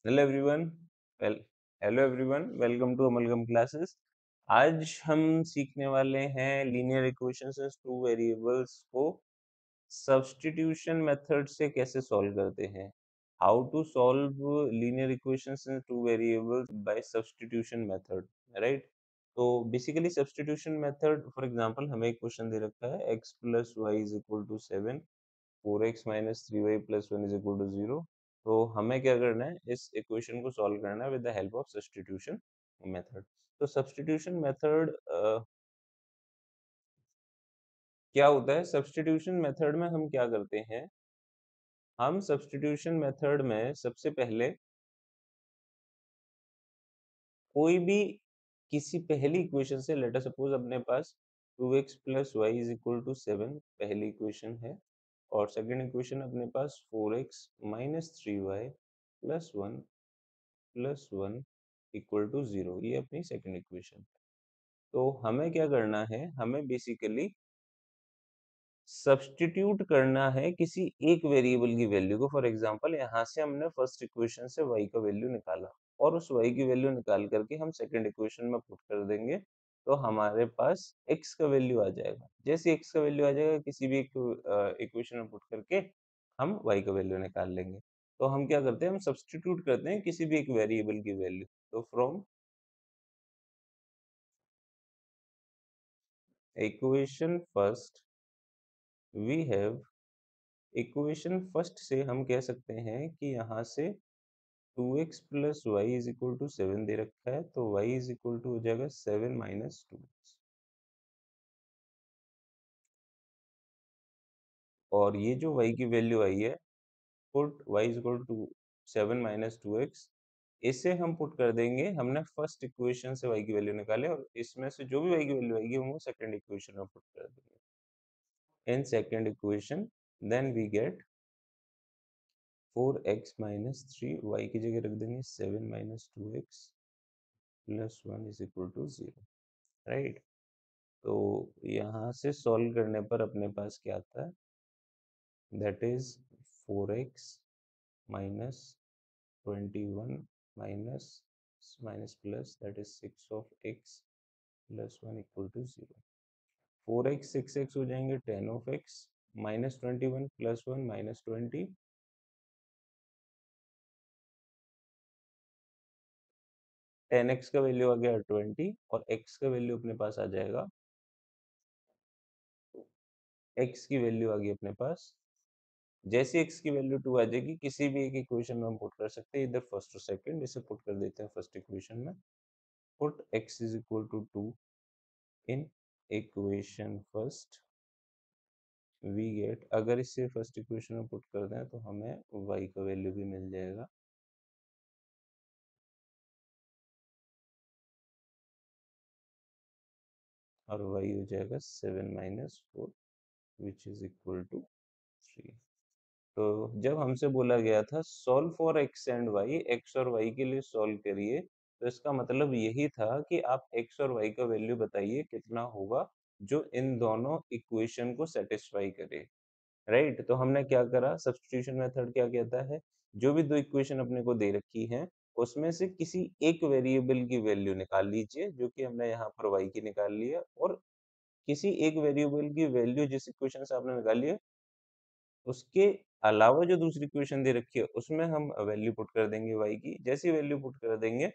Hello everyone well hello everyone welcome to amalgam classes. आज हम सीखने वाले हैं linear equations and two variables को सब्स्टिट्यूशन मेथड से कैसे सॉल्व करते हैं। How to solve linear equations and two variables by substitution method, right. तो basically substitution method, for example हमें एक क्वेश्चन दे रखा है x plus Y is equal to 7, 4x minus 3y plus 1 is equal to 0। तो हमें क्या करना है, इस इक्वेशन को सॉल्व करना है with the help of substitution method. तो सब्स्टिट्यूशन मेथड क्या होता है? सब्स्टिट्यूशन मेथड में हम क्या करते हैं, हम सब्स्टिट्यूशन मेथड में सबसे पहले कोई भी किसी पहली इक्वेशन से, लेट अस सपोज अपने पास 2x plus Y is equal to 7 पहली इक्वेशन है, और सेकंड इक्वेशन अपने पास 4x minus 3y plus 1 plus 1 equal to 0, ये अपनी सेकंड इक्वेशन। तो हमें क्या करना है, हमें बेसिकली सब्स्टिट्यूट करना है किसी एक वेरिएबल की वैल्यू को। फॉर एग्जांपल यहाँ से हमने फर्स्ट इक्वेशन से y का वैल्यू निकाला, और उस y की वैल्यू निकाल करके हम सेकंड इक्वेशन में पुट कर देंगे, तो हमारे पास x का वैल्यू आ जाएगा। जैसे x का वैल्यू आ जाएगा, किसी भी इक्वेशन में पुट करके हम y का वैल्यू निकाल लेंगे। तो हम क्या करते हैं, हम सब्स्टिट्यूट करते हैं किसी भी एक वेरिएबल की वैल्यू। तो from equation first we have, equation first से हम कह सकते हैं कि यहाँ से 2x plus Y is equal to 7 दे रखा है, तो y इज इक्वल टू हो जाएगा 7 माइनस 2x। और ये जो y की वैल्यू आई है, put y is equal to 7 minus 2x, इसे हम पुट कर देंगे, हमने फर्स्ट इक्वेशन से y की वैल्यू निकाले, और इसमें से जो भी y की वैल्यू आएगी हम वो सेकंड इक्वेशन में पुट कर देंगे। In second equation then we get 4x minus 3, y की जगह रख देंगे 7 minus 2x plus 1 is equal to 0, right. तो यहाँ से सॉल्व करने पर अपने पास क्या आता है, that is 4x minus 21 minus minus plus that is 6 of x plus 1 equal to 0। 4x 6x हो जाएंगे 10 of x minus 21 plus 1 minus 20, 10x का वैल्यू आ गया 20, और x का वैल्यू अपने पास आ जाएगा, x की वैल्यू आ गई अपने पास। जैसे x की वैल्यू 2 आ जाएगी, किसी भी एक इक्वेशन में हम पुट कर सकते हैं, इधर फर्स्ट और सेकंड। इसे पुट कर देते हैं फर्स्ट इक्वेशन में, put x is equal to 2 in equation first we get, अगर इसे फर्स्ट इक्वेशन में पुट कर दें तो हमें y का वैल्यू भी मिल जाएगा, और y हो जाएगा 7 minus 4 which is equal to 3। तो जब हमसे बोला गया था solve for x and Y, X और वाई के लिए सॉल्व करिए, तो इसका मतलब यही था कि आप एक्स और वाई का वैल्यू बताइए कितना होगा जो इन दोनों इक्वेशन को सेटिस्फाई करे, राइट। तो हमने क्या करा, सब्स्टिट्यूशन मेथड क्या कहता है, जो भी दो इक्वेशन अपने को दे रखी है उसमें से किसी एक वेरिएबल की वैल्यू निकाल लीजिए, जो कि हमने यहाँ पर वाई की निकाल ली है, और किसी एक वेरिएबल की वैल्यू जिस इक्वेशन से आपने निकाली है उसके अलावा जो दूसरी इक्वेशन दे रखी है उसमें हम वैल्यू पुट कर देंगे y की। जैसी वैल्यू पुट कर देंगे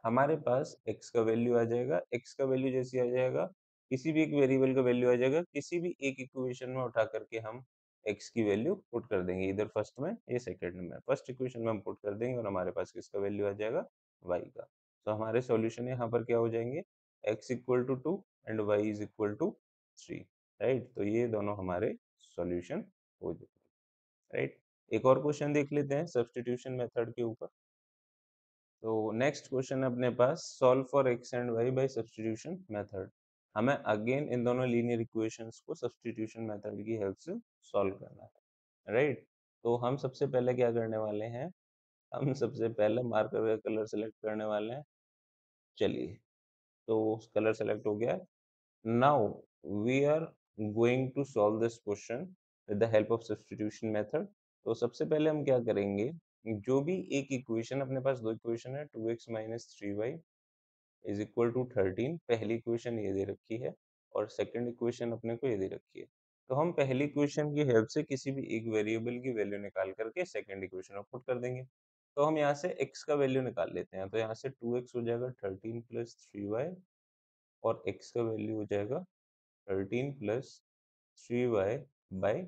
हमारे पास x का वैल्यू आ जाएगा, x का वैल्यू जैसे आ जाएगा किसी भी एक वेरिएबल का वैल्यू आ जाएगा, किसी भी एक इक्वेशन में उठा करके हम x की वैल्यू पुट कर देंगे, इधर फर्स्ट में या सेकंड में। फर्स्ट इक्वेशन में हम पुट कर देंगे और हमारे पास किसका वैल्यू आ जाएगा, y का। तो हमारे सॉल्यूशन यहाँ पर क्या हो जाएंगे, x equal to 2 and y is equal to 3, right. तो ये दोनों हमारे सॉल्यूशन हो जाएंगे, राइट। एक और क्वेश्चन देख लेते हैं सब्स्टिट्यूशन मेथड के ऊपर। तो नेक्स्ट क्वेश्चन है अपने पास, solve for x and y by substitution method. हमें अगेन इन दोनों लीनियर इक्वेशंस को सब्स्टिट्यूशन मेथड की हेल्प से सॉल्व करना है, राइट। तो हम सबसे पहले क्या करने वाले हैं, हम सबसे पहले मार्कर का कलर सेलेक्ट करने वाले हैं। चलिए, तो कलर सेलेक्ट हो गया है। Now we are going to solve this question with the help of substitution method. तो सबसे पहले हम क्या करेंगे, जो भी एक इक्वेशन, अपने पास दो इक्वेशन है, 2x minus 3y is equal to 13, पहली इक्वेशन ये दे रखी है और सेकंड इक्वेशन अपने को ये दे रखी है। तो हम पहली इक्वेशन की हेल्प से किसी भी एक वेरिएबल की वैल्यू निकाल करके सेकंड इक्वेशन में पुट कर देंगे। तो हम यहाँ से x का वैल्यू निकाल लेते हैं। तो यहाँ से 2x हो जाएगा 13 प्लस 3y और x का वैल्यू हो जाएगा 13 प्लस 3y बाई,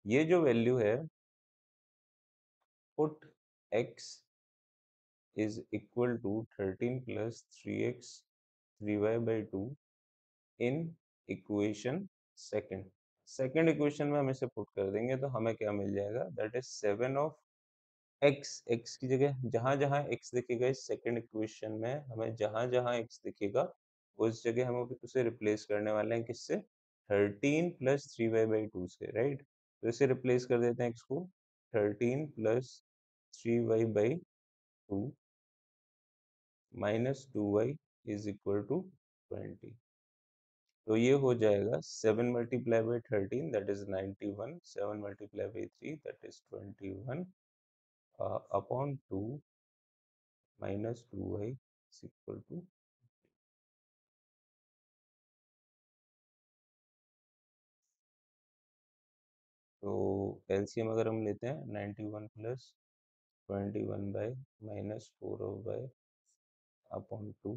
ये जो वैल्यू है, put x is equal to 13 plus 3x 3y by 2 in equation second. Second equation में हम इसे पुट कर देंगे तो हमें क्या मिल जाएगा, दैट इज 7 ऑफ x की जगह जहां जहां x दिखेगा इस सेकंड इक्वेशन में, हमें जहां जहां x दिखेगा उस जगह हम उसे रिप्लेस करने वाले हैं किससे, 13 प्लस 3y बाई 2 से, राइट। तो इसे रिप्लेस कर देते हैं x को, 13 plus 3y by 2 minus 2y is equal to 20। तो ये हो जाएगा 7 multiply by 13 that is 91, 7 multiply by 3 that is 21 upon 2 minus 2y is equal to. तो एलसीएम अगर हम लेते हैं 91 plus 21 by minus 4 of by upon 2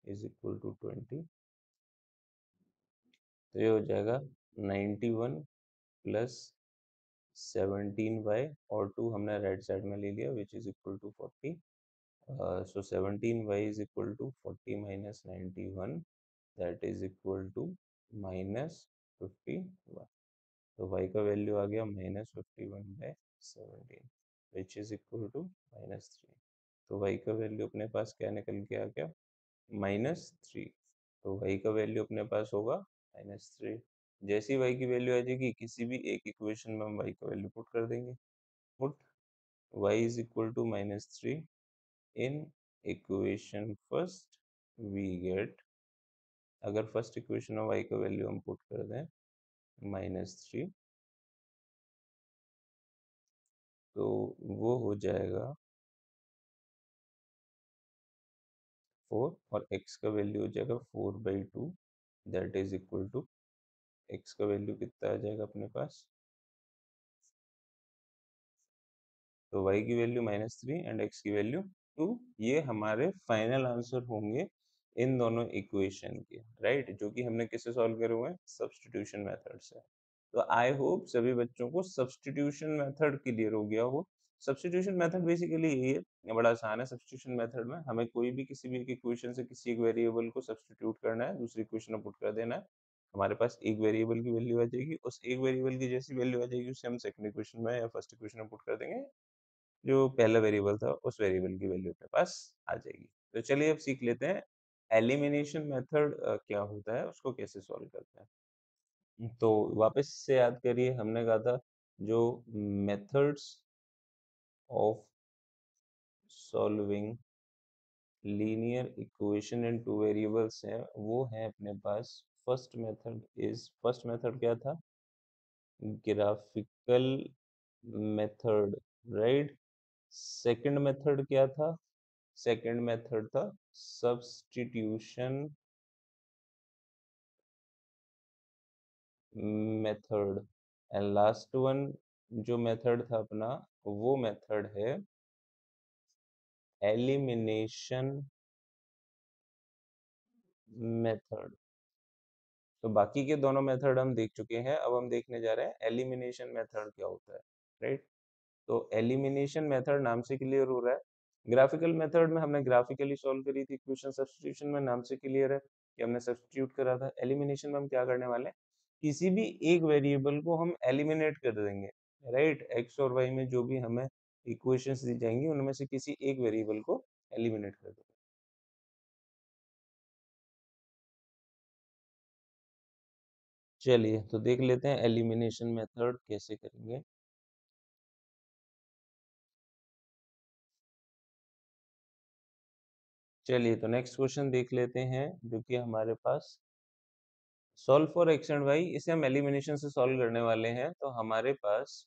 is equal to 20। तो ये हो जाएगा 91 प्लस 17 बाई और 2 हमने राइट साइड में ले लिया which is equal to 40। So 17y is equal to 40 minus 91 that is equal to minus 51। तो y का वैल्यू आ गया minus 51 by 17 which is equal to minus 3। तो y का वैल्यू अपने पास क्या निकल के आ गया, -3। तो y का वैल्यू अपने पास होगा -3। जैसी y की वैल्यू आ जाएगी किसी भी एक इक्वेशन में हम y का वैल्यू पुट कर देंगे। Put y is equal to -3 in equation first we get, अगर फर्स्ट इक्वेशन में y का वैल्यू हम पुट कर दें -3, तो वो हो जाएगा 4 और x का वैल्यू हो जाएगा 4/2 that is equal to, x का वैल्यू कितना आ जाएगा अपने पास, तो y की वैल्यू -3 एंड x की वैल्यू 2। ये हमारे फाइनल आंसर होंगे इन दोनों इक्वेशन के, राइट, जो कि हमने किससे सॉल्व करे हुए हैं, सब्स्टिट्यूशन मेथड से। तो आई होप सभी बच्चों को सब्स्टिट्यूशन मेथड क्लियर हो गया हो। सब्स्टिट्यूशन मेथड बेसिकली यही है, ये बड़ा आसान है। सब्स्टिट्यूशन मेथड में हमें कोई भी किसी भी एक इक्वेशन से किसी एक वेरिएबल को सब्स्टिट्यूट करना है, दूसरी इक्वेशन में पुट कर देना है, हमारे पास एक वेरिएबल की वैल्यू आ जाएगी, उस एक वेरिएबल की जैसी वैल्यू आ जाएगी उसे हम सेकंड इक्वेशन में या फर्स्ट इक्वेशन में पुट कर देंगे, जो पहला वेरिएबल था उस वेरिएबल की वैल्यू अपने पास आ जाएगी। तो चलिए अब सीख लेते हैं एलिमिनेशन मेथड क्या होता है, उसको कैसे सॉल्व करते हैं। तो वापस से याद करिए, हमने कहा था जो methods of solving linear equation in two variables है, वो है अपने पास फर्स्ट मेथड क्या था, graphical method, right. Second method क्या था, सेकंड मेथड था substitution method and last one जो मेथड था अपना, वो मेथड है एलिमिनेशन मेथड। तो बाकी के दोनों मेथड हम देख चुके हैं, अब हम देखने जा रहे हैं एलिमिनेशन मेथड क्या होता है, राइट। तो एलिमिनेशन मेथड नाम से क्लियर हो रहा है, ग्राफिकल मेथड में हमने ग्राफिकली सॉल्व करी थी इक्वेशन, सब्स्टिट्यूशन में नाम से क्लियर है कि हमने सब्स्टिट्यूट करा था। एलिमिनेशन में हम क्या करने वाले हैं, किसी भी एक वेरिएबल को हम एलिमिनेट कर देंगे, राइट। एक्स और वाई में जो भी हमें इक्वेशंस दी जाएंगी उनमें से किसी एक वेरिएबल को एलिमिनेट कर देंगे। चलिए तो देख लेते हैं एलिमिनेशन मेथड कैसे करेंगे। चलिए तो नेक्स्ट क्वेश्चन देख लेते हैं जो कि हमारे पास solve for x and y, इसे हम एलिमिनेशन से सॉल्व करने वाले हैं। तो हमारे पास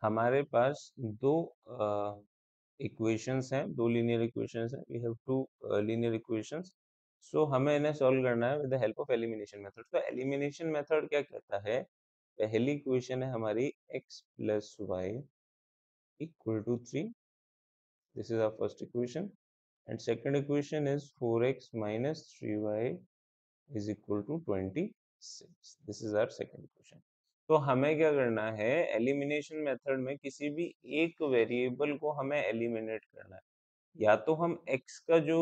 हमारे पास दो इक्वेशंस हैं, दो लीनियर इक्वेशंस हैं, we have two linear equations. So हमें इन्हें सॉल्व करना है with the help of elimination method. तो एलिमिनेशन मेथड क्या कहता है, पहली इक्वेशन है हमारी x plus y equal to 3, this is our first equation, and second equation is 4x minus 3y is equal to 26, this is our second equation. तो हमें क्या करना है, एलिमिनेशन मेथड में किसी भी एक वेरिएबल को हमें एलिमिनेट करना है। या तो हम x का जो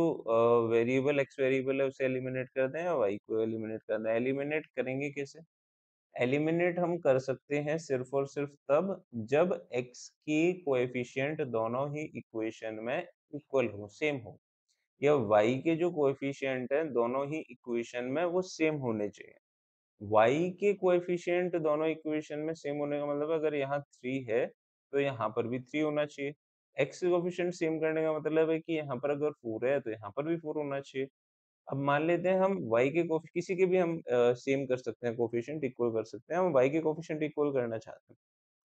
वेरिएबल x वेरिएबल है उसे एलिमिनेट कर दें, या y को एलिमिनेट कर दें। एलिमिनेट करेंगे कैसे, एलिमिनेट हम कर सकते हैं सिर्फ और सिर्फ तब जब x की कोएफिशिएंट दोनों ही इक्वेशन में इक्वल हो, सेम हो, या y के जो कोएफिशिएंट है दोनों ही इक्वेशन में वो सेम होने चाहिए। y के कोएफिशिएंट दोनों इक्वेशन में सेम होने का मतलब अगर यहाँ 3 है तो यहाँ पर भी 3 होना चाहिए। x के कोएफिशिएंट सेम करने का मतलब है कि यहाँ पर अगर 4 है तो यहाँ पर भी 4 होना चाहिए। अब मान लेते हैं हम y के किसी के भी हम सेम कर सकते हैं, कोएफिशिएंट इक्वल कर सकते हैं, हम y के कोएफिशिएंट इक्वल करना चाहते हैं।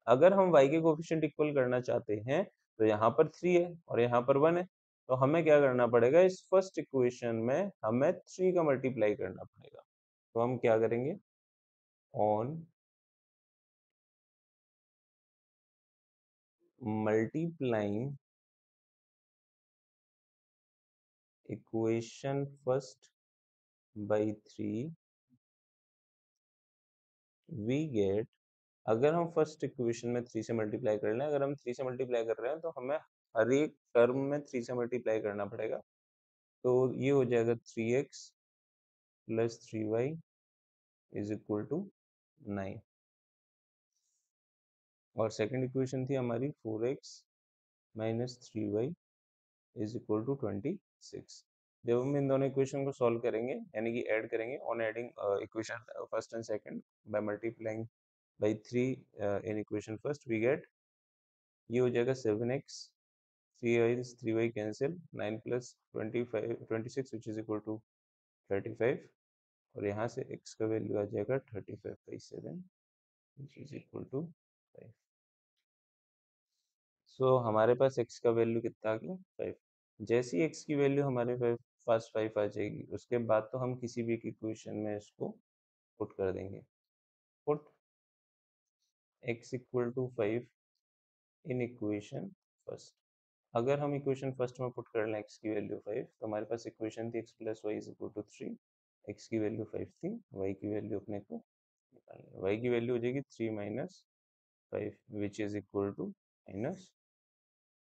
अगर हम y के कोएफिशिएंट इक्वल करना चाहते हैं तो यहाँ पर 3 है और यहाँ पर 1 है, तो हमें क्या करना पड़ेगा, इस फर्स्ट इक्वेशन में हमें 3 का मल्टीप्लाई करना पड़ेगा। तो हम क्या करेंगे, on multiplying equation first by 3 we get, अगर हम फर्स्ट इक्वेशन में 3 से मल्टीप्लाई कर लें, अगर हम 3 से मल्टीप्लाई कर रहे हैं तो हमें हर एक टर्म में 3 से मल्टीप्लाई करना पड़ेगा। तो ये हो जाएगा 3x plus 3y is equal to 9, और सेकंड इक्वेशन थी हमारी 4x minus 3y is equal to 26। जब हम इन दोनों इक्वेशन को सॉल्व करेंगे यानी कि ऐड करेंगे, on adding equation first and second by multiplying by 3 in equation first we get, ये हो जाएगा 7x, 3y cancel, 9 plus 26 which is equal to 35, और यहाँ से x का वैल्यू आ जाएगा 35/7 विच इज इक्वल टू 5। सो हमारे पास x का वैल्यू कितना आ गया, 5। जैसी x की वैल्यू हमारे पास 5 आ जाएगी, उसके बाद तो हम किसी भी एक इक्वेशन में इसको पुट कर देंगे। Put x equal to 5 in equation first. अगर हम इक्वेशन फर्स्ट में पुट कर लें x की वैल्यू 5, तो हमारे पास इक्वेशन थी x plus Y is equal to 3, x की वैल्यू 5 थी, y की वैल्यू अपने को निकालनी है। y की वैल्यू हो जाएगी 3 minus 5 which is equal to minus,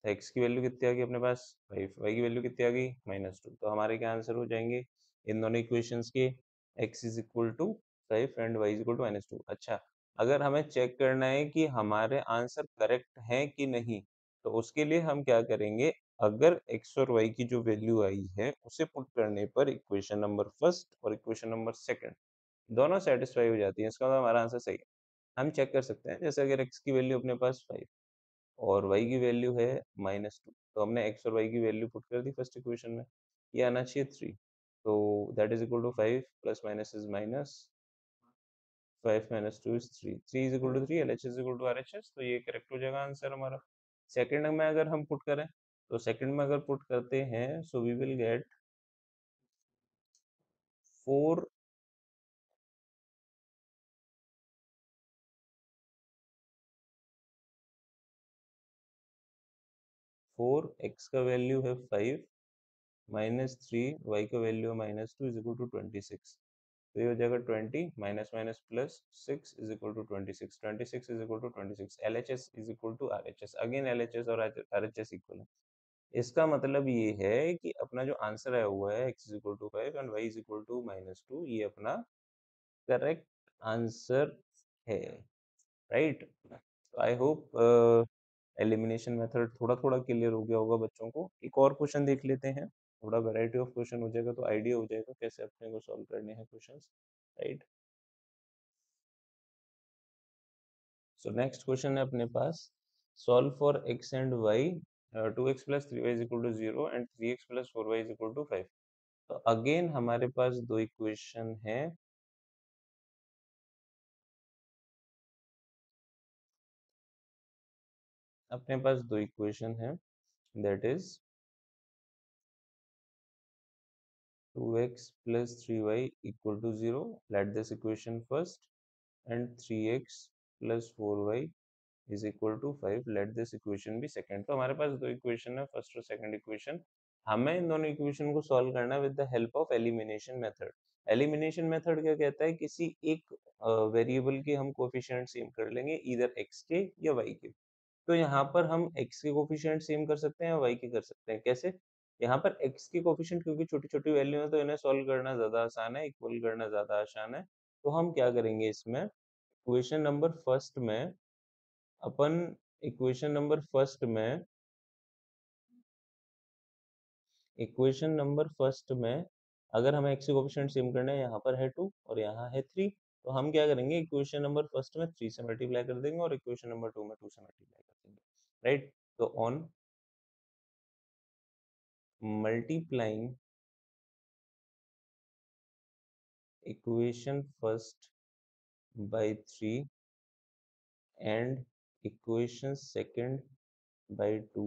x की वैल्यू कितनी आ गई अपने पास 5, y की वैल्यू कितनी आ गई -2। तो हमारे क्या आंसर हो जाएंगे इन दोनों इक्वेशंस के, x is equal to 5 and y is equal to -2। अच्छा, अगर हमें चेक करना है कि हमारे आंसर करेक्ट हैं कि नहीं, तो उसके लिए हम क्या करेंगे, अगर x और y की जो वैल्यू आई है उसे पुट करने पर इक्वेशन नंबर फर्स्ट और इक्वेशन नंबर सेकंड दोनों सेटिस्फाई हो जाती है, इसका मतलब हमारा आंसर सही है। हम चेक कर सकते हैं, जैसे अगर x की वैल्यू अपने पास 5 और y की वैल्यू है -2, तो हमने x और y की वैल्यू पुट कर दी फर्स्ट इक्वेशन में, ये आना चाहिए 3, तो that is equal to 5 plus minus is minus, 5 minus 2 is 3, 3 is equal to 3, LHS is equal to RHS, तो ये करेक्ट हो जाएगा आंसर हमारा। सेकंड में अगर हम पुट करें, तो सेकंड में अगर पुट करते हैं so we will get 4, 4x का वैल्यू है 5 माइनस 3, y का वैल्यू है -2 इज इक्वल टू 26, तो ये हो जाएगा 20 minus minus plus 6 is equal to 26, 26 is equal to 26, LHS is equal to RHS, again LHS और RHS इक्वल है। इसका मतलब ये है कि अपना जो आंसर आया हुआ है x is equal to 5 and y is equal to -2, ये अपना करेक्ट आंसर है, right. I hope elimination method थोड़ा थोड़ा क्लियर हो गया होगा बच्चों को। एक और क्वेश्चन देख लेते हैं, थोड़ा वैरायटी ऑफ क्वेश्चन हो जाएगा तो आइडिया हो जाएगा कैसे अपने को सॉल्व करने हैं questions, right. So next question है अपने पास, solve for x and y, 2x plus 3y is equal to 0 and 3x plus 4y is equal to 5। तो अगेन हमारे पास दो इक्वेशन है, अपने पास दो इक्वेशन है, that is 2x plus 3y equal to 0. Let this equation first. And 3x plus 4y is equal to 5. Let this equation be second. तो हमारे पास दो इक्वेशन है, फर्स्ट और सेकंड इक्वेशन। हमें इन दोनों इक्वेशन को सॉल्व करना with the help of elimination method. Elimination method क्या कहता है, किसी एक वेरिएबल के हम कोफिशिएंट सेम कर लेंगे, इधर x के या y के। तो यहाँ पर हम x के कोफिशिएंट सेम कर सकते हैं, y के कर सकते हैं। कैसे? यहाँ पर x के कोफिशिएंट क्योंकि छोटी-छोटी वैल्यू है तो इन्हें सॉल्व करना ज़्यादा आसान है, इक्वल करना ज़्यादा आसान है। तो हम क्या करेंगे इसमें, इक्वेशन नंबर फर्स्ट में अपन इक्वेशन नंबर फर्स्ट में इक्वेशन नंबर फर्स्ट में अगर हमें x के कोफिशिएंट सेम करना है, यहाँ पर है 2 और यहाँ है 3, तो हम क्या करेंगे, इक्वेशन नंबर फर्स्ट में 3 से मल्टीप्लाई कर देंगे और इक्वेशन नंबर 2 में 2 से मल्टीप्लाई कर देंगे, राइट? तो on multiplying equation first by 3 and equation second by 2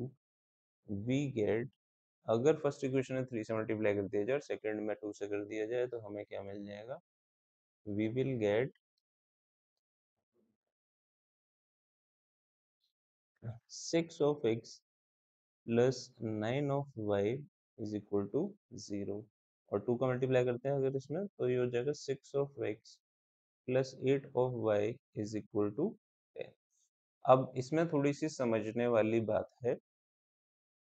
we get, अगर फर्स्ट इक्वेशन में 3 से मल्टीप्लाई कर दिया जाए और सेकंड में 2 से कर दिया जाए तो हमें क्या मिल जाएगा, we will get 6 of x plus 9 of y is equal to 0 और 2 का मल्टीप्लाई करते हैं अगर इसमें तो ये हो जाएगा 6 of x plus 8 of y is equal to 10। अब इसमें थोड़ी सी समझने वाली बात है,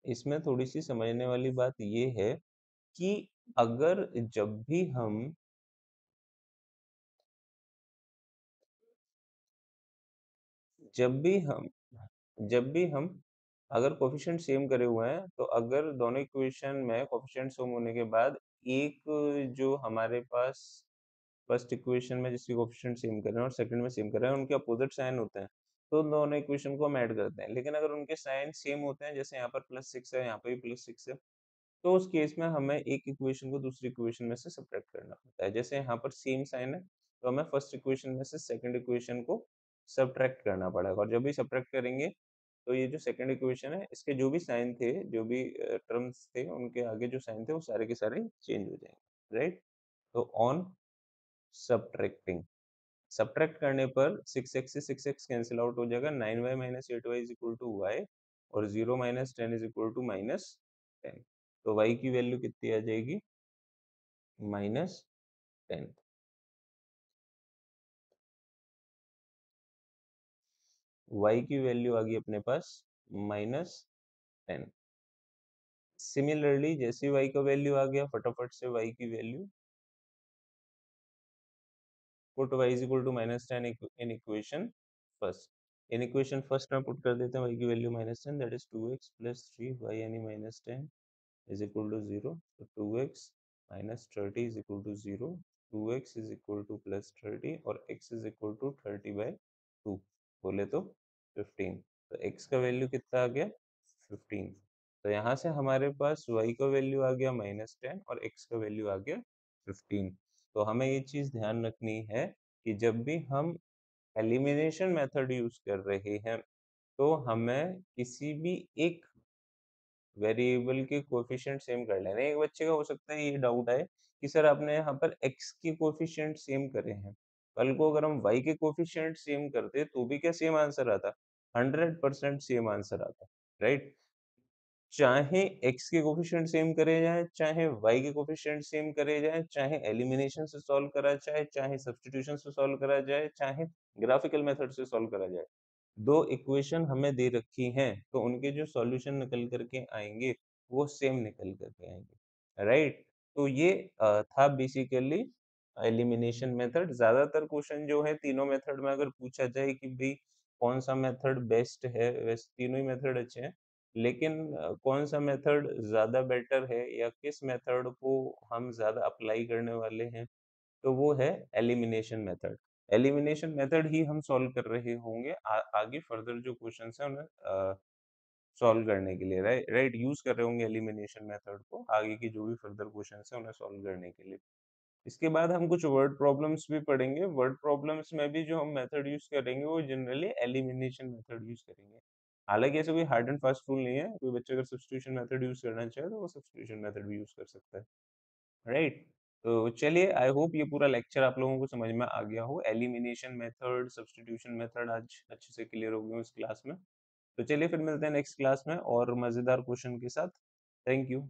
इसमें थोड़ी सी समझने वाली बात ये है कि अगर जब भी हम जब भी हम अगर कोफिशिएंट सेम करे हुए हैं तो अगर दोनों इक्वेशन में कोफिशिएंट सेम होने के बाद एक जो हमारे पास फर्स्ट इक्वेशन में जिसकी कोफिशिएंट सेम कर रहे हैं और सेकंड में सेम कर रहे हैं उनके अपोजिट साइन होते हैं तो दोनों इक्वेशन को हम ऐड करते हैं। लेकिन अगर उनके साइन सेम होते हैं, जैसे यहाँ पर +6 है, यहाँ पर भी +6 है, तो उस केस में हमें एक इक्वेशन को दूसरी इक्वेशन में से सब्ट्रैक्ट करना पड़ता है। जैसे यहाँ पर सेम साइन है तो हमें फर्स्ट इक्वेशन में से सेकंड इक्वेशन को सब्ट्रैक्ट करना पड़ेगा और जब भी सब्ट्रैक्ट करेंगे तो ये जो सेकंड इक्वेशन है इसके जो भी साइन थे, जो भी टर्म्स थे, उनके आगे जो साइन थे वो सारे के सारे चेंज हो जाएंगे, राइट? तो ऑन सब्ट्रैक्टिंग, सब्ट्रैक्ट करने पर 6x से 6x कैंसिल आउट हो जाएगा, 9y minus 8y is equal to y और 0 माइनस 10 इज इक्वल टू -10। तो y की वैल्यू कितनी आ जाएगी, -10। y की वैल्यू आ गई अपने पास -10। सिमिलरली जैसे y का वैल्यू आ गया, फटाफट से y की value put y is equal to -10 in equation first. In equation first में पुट कर देते हैं y की value -10, that is 2x plus 3y यानी -10 is equal to 0, so 2x minus 30 is equal to 0, 2x is equal to plus 30 और x is equal to 30 by 2 बोले तो 15। तो x का वैल्यू कितना आ गया, 15। तो यहाँ से हमारे पास y का वैल्यू आ गया -10 और x का वैल्यू आ गया 15। तो हमें ये चीज़ ध्यान रखनी है कि जब भी हम एलिमिनेशन मेथड यूज कर रहे हैं तो हमें किसी भी एक वेरिएबल के कोएफिशिएंट सेम कर लेना है। एक बच्चे का हो सकता है ये डाउट आए कि सर आपने यहाँ पर x के कोएफिशिएंट सेम करे हैं, कल को अगर हम y के कोएफिशिएंट सेम करते तो भी क्या सेम आंसर आता, 100% सेम आंसर आता, राइट? चाहे x के कोफिशिएंट सेम करे जाए, चाहे y के कोफिशिएंट सेम करे जाए, चाहे एलिमिनेशन से सॉल्व करा जाए, चाहे सब्स्टिट्यूशन से सॉल्व करा जाए, चाहे ग्राफिकल मेथड से सॉल्व करा जाए, दो इक्वेशन हमें दे रखी हैं तो उनके जो सॉल्यूशन निकल करके आएंगे वो सेम निकल करके आएंगे, राइट? तो ये था बेसिकली एलिमिनेशन मेथड। ज्यादातर क्वेश्चन जो है तीनों मेथड में अगर पूछा जाए कि भाई कौन सा मेथड बेस्ट है, वैसे तीनों ही मेथड अच्छे हैं, लेकिन कौन सा मेथड ज्यादा बेटर है या किस मेथड को हम ज्यादा अप्लाई करने वाले हैं, तो वो है एलिमिनेशन मेथड। एलिमिनेशन मेथड ही हम सॉल्व कर रहे होंगे आगे फर्दर जो क्वेश्चंस हैं उन्हें सॉल्व करने के लिए, राइट यूज कर रहे होंगे एलिमिनेशन मेथड को आगे की जो भी फर्दर क्वेश्चंस हैं उन्हें सॉल्व करने के लिए। इसके बाद हम कुछ वर्ड प्रॉब्लम्स भी पढ़ेंगे। वर्ड प्रॉब्लम्स में भी जो हम मेथड यूज करेंगे वो जनरली एलिमिनेशन मेथड यूज करेंगे। हालांकि ऐसे कोई हार्ड एंड फास्ट रूल नहीं है, कोई बच्चा अगर सब्स्टिट्यूशन मेथड यूज करना चाहे तो वो सब्स्टिट्यूशन मेथड भी यूज कर सकता है, राइट। तो चलिए, आई होप ये पूरा लेक्चर आप लोगों को समझ में आ गया हो, एलिमिनेशन मेथड, सब्स्टिट्यूशन मेथड आज अच्छे से क्लियर हो गए हो इस क्लास में। तो चलिए फिर मिलते हैं नेक्स्ट क्लास में और मजेदार क्वेश्चन के साथ। Thank you.